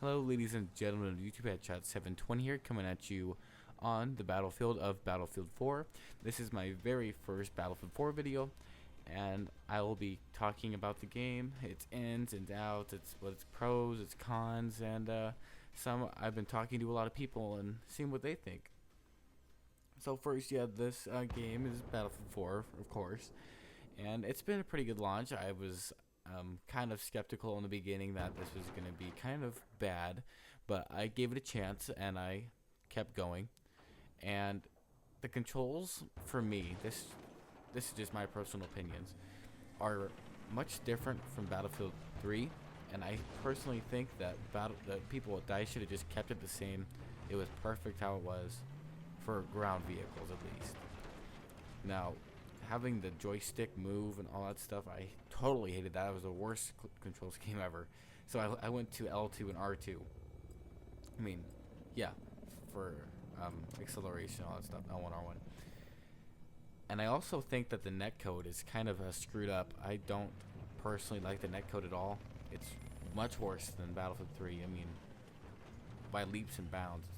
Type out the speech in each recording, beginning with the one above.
Hello, ladies and gentlemen of YouTube Headshot 720 here, coming at you on the battlefield of Battlefield 4. This is my very first Battlefield 4 video, and I will be talking about the game, its ins and outs, its pros, its cons, and I've been talking to a lot of people and seeing what they think. So first, yeah, this game is Battlefield 4, of course, and it's been a pretty good launch. I was kind of skeptical in the beginning that this was going to be kind of bad, but I gave it a chance and I kept going. And the controls, for me, this is just my personal opinions, are much different from Battlefield 3, and I personally think that the people at DICE should have just kept it the same. It was perfect how it was for ground vehicles, at least. Now, having the joystick move and all that stuff, I totally hated that. It was the worst control scheme ever. So I went to L2 and R2. I mean, yeah, for acceleration, all that stuff, L1, R1. And I also think that the netcode is kind of screwed up. I don't personally like the netcode at all. It's much worse than Battlefield 3. I mean, by leaps and bounds.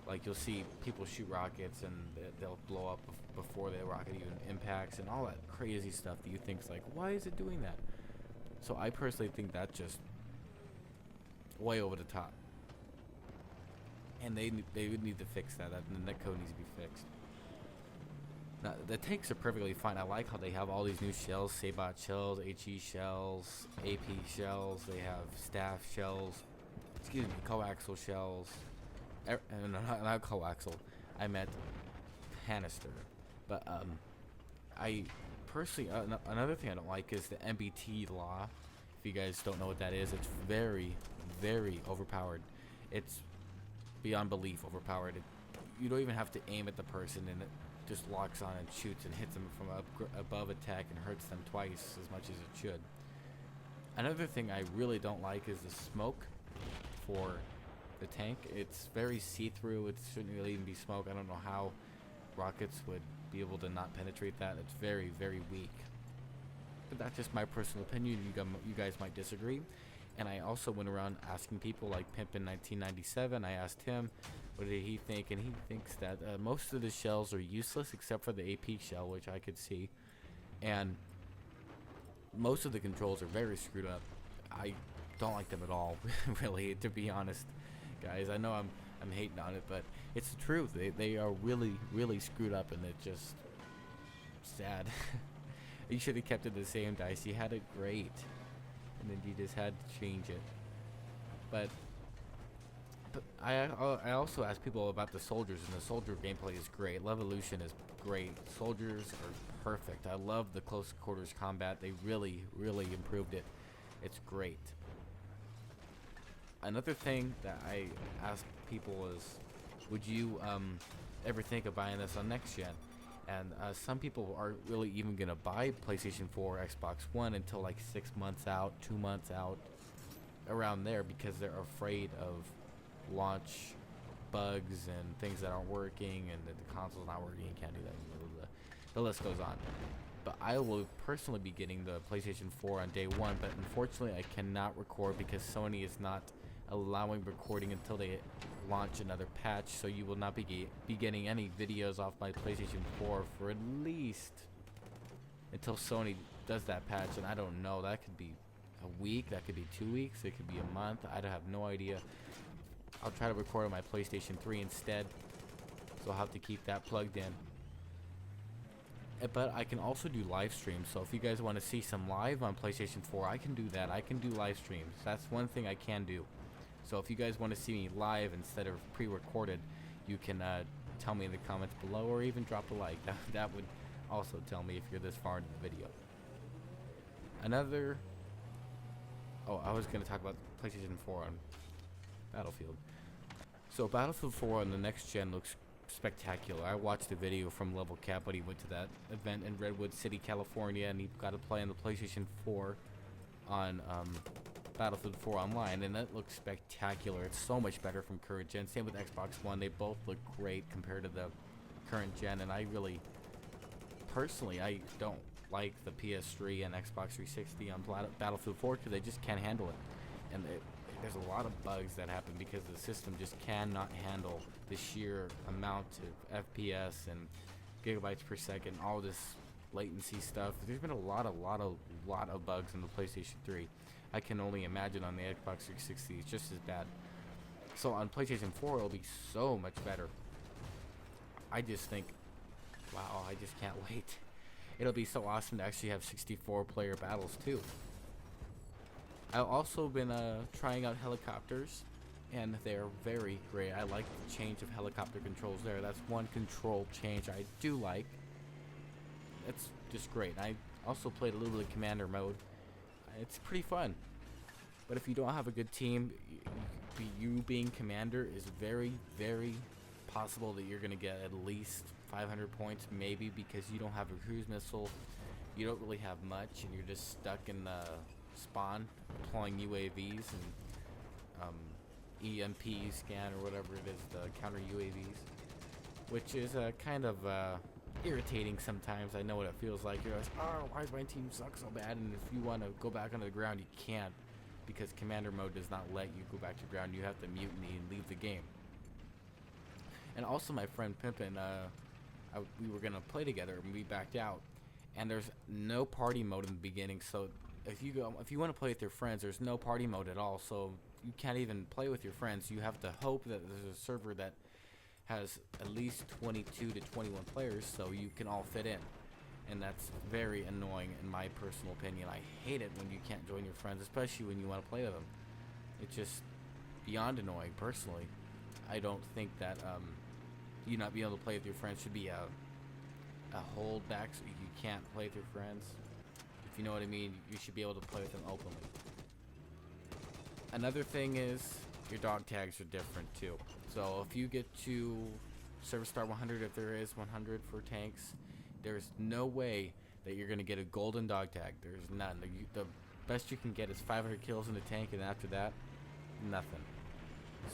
Like, you'll see people shoot rockets and they'll blow up before the rocket even impacts and all that crazy stuff that you think's like, why is it doing that? So I personally think that's just way over the top. And they would need to fix that. The netcode needs to be fixed. Now, the tanks are perfectly fine. I like how they have all these new shells, Sabot shells, HE shells, AP shells. They have staff shells, coaxial shells. Not coaxial. I meant canister. But I personally, another thing I don't like is the MBT law. If you guys don't know what that is, it's very, very overpowered. It's beyond belief overpowered. You don't even have to aim at the person, and it just locks on and shoots and hits them from above attack and hurts them twice as much as it should. Another thing I really don't like is the smoke for the tank. It's very see-through. It shouldn't really even be smoke. I don't know how rockets would be able to not penetrate that. It's very, very weak. But that's just my personal opinion. You guys might disagree. And I also went around asking people like Pimp in 1997. I asked him what did he think, and he thinks that most of the shells are useless except for the AP shell, which I could see. And most of the controls are very screwed up. I don't like them at all, really, to be honest. Guys, I know I'm hating on it, but it's the truth. They are really, really screwed up, and it's just sad. You should have kept it the same, DICE. You had it great, and then you just had to change it. But I also asked people about the soldiers, and the soldier gameplay is great. Levolution is great. Soldiers are perfect. I love the close quarters combat. They really, really improved it. It's great. Another thing that I asked people is, would you ever think of buying this on next gen? And some people aren't really even gonna buy PlayStation 4, Xbox One until like 6 months out, 2 months out, around there, because they're afraid of launch bugs and things that aren't working, and that the console's not working. You can't do that. The list goes on. But I will personally be getting the PlayStation 4 on day one, but unfortunately I cannot record because Sony is not allowing recording until they launch another patch, so you will not be getting any videos off my PlayStation 4 for at least until Sony does that patch. And I don't know, that could be a week, that could be 2 weeks, it could be a month. I don't have no idea. I'll try to record on my PlayStation 3 instead, so I'll have to keep that plugged in. But I can also do live streams, so if you guys want to see some live on PlayStation 4, I can do that. I can do live streams. That's one thing I can do. So if you guys want to see me live instead of pre-recorded, you can tell me in the comments below, or even drop a like. That would also tell me if you're this far into the video. I was going to talk about PlayStation 4 on Battlefield. So Battlefield 4 on the next gen looks spectacular. I watched the video from Level Cap when he went to that event in Redwood City, California, and he got to play on the PlayStation 4 on Battlefield 4 Online, and that looks spectacular. It's so much better from current gen. Same with Xbox One. They both look great compared to the current gen, and I really, personally, I don't like the PS3 and Xbox 360 on Battlefield 4 because they just can't handle it. and there's a lot of bugs that happen because the system just cannot handle the sheer amount of FPS and gigabytes per second, all this latency stuff. There's been a lot of bugs in the PlayStation 3. I can only imagine on the Xbox 360 it's just as bad. So on PlayStation 4 it'll be so much better. I just think, wow, I just can't wait. It'll be so awesome to actually have 64 player battles too. I've also been trying out helicopters, and they're very great. I like the change of helicopter controls there. That's one control change I do like. It's just great. I also played a little bit of commander mode. It's pretty fun. But if you don't have a good team, you being commander is very, very possible that you're going to get at least 500 points, maybe, because you don't have a cruise missile. You don't really have much, and you're just stuck in the spawn deploying UAVs and EMP scan or whatever it is, the counter UAVs, which is kind of irritating sometimes. I know what it feels like. You're like, oh, why does my team suck so bad? And if you want to go back onto the ground, you can't, because commander mode does not let you go back to the ground. You have to mutiny and leave the game. And also my friend Pimpin, we were gonna play together and we backed out, and there's no party mode in the beginning. So if you want to play with your friends, there's no party mode at all. So you can't even play with your friends. You have to hope that there's a server that has at least 22 to 21 players, so you can all fit in. And that's very annoying in my personal opinion. I hate it when you can't join your friends, especially when you want to play with them. It's just beyond annoying. Personally, I don't think that you not being able to play with your friends should be a holdback, so you can't play with your friends. If you know what I mean, you should be able to play with them openly. Another thing is your dog tags are different too. So if you get to service star 100, if there is 100 for tanks, there's no way that you're going to get a golden dog tag. There's none. The best you can get is 500 kills in the tank, and after that, nothing.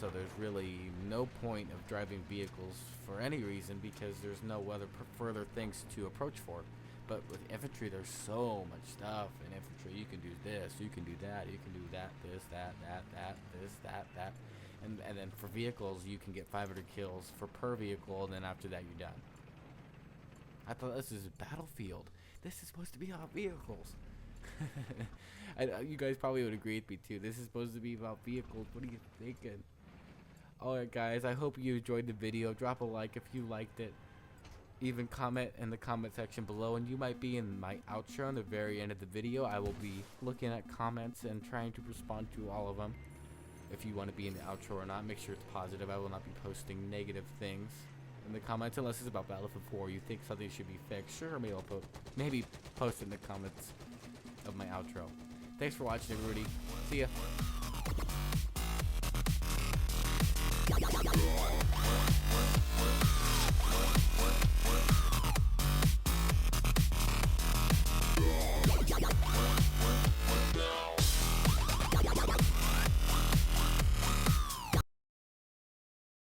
So there's really no point of driving vehicles for any reason, because there's no other further things to approach for. But with infantry, there's so much stuff in infantry. You can do this, you can do that, you can do that, this, that, this, that. And then for vehicles, you can get 500 kills for per vehicle, and then after that, you're done. I thought this is a Battlefield. This is supposed to be about vehicles. You guys probably would agree with me too. This is supposed to be about vehicles. What are you thinking? Alright guys, I hope you enjoyed the video. Drop a like if you liked it. Even comment in the comment section below, and you might be in my outro in the very end of the video. I will be looking at comments and trying to respond to all of them. If you want to be in the outro or not, make sure it's positive. I will not be posting negative things in the comments unless it's about Battlefield 4. You think something should be fixed, sure, maybe post in the comments of my outro. Thanks for watching, everybody. See ya.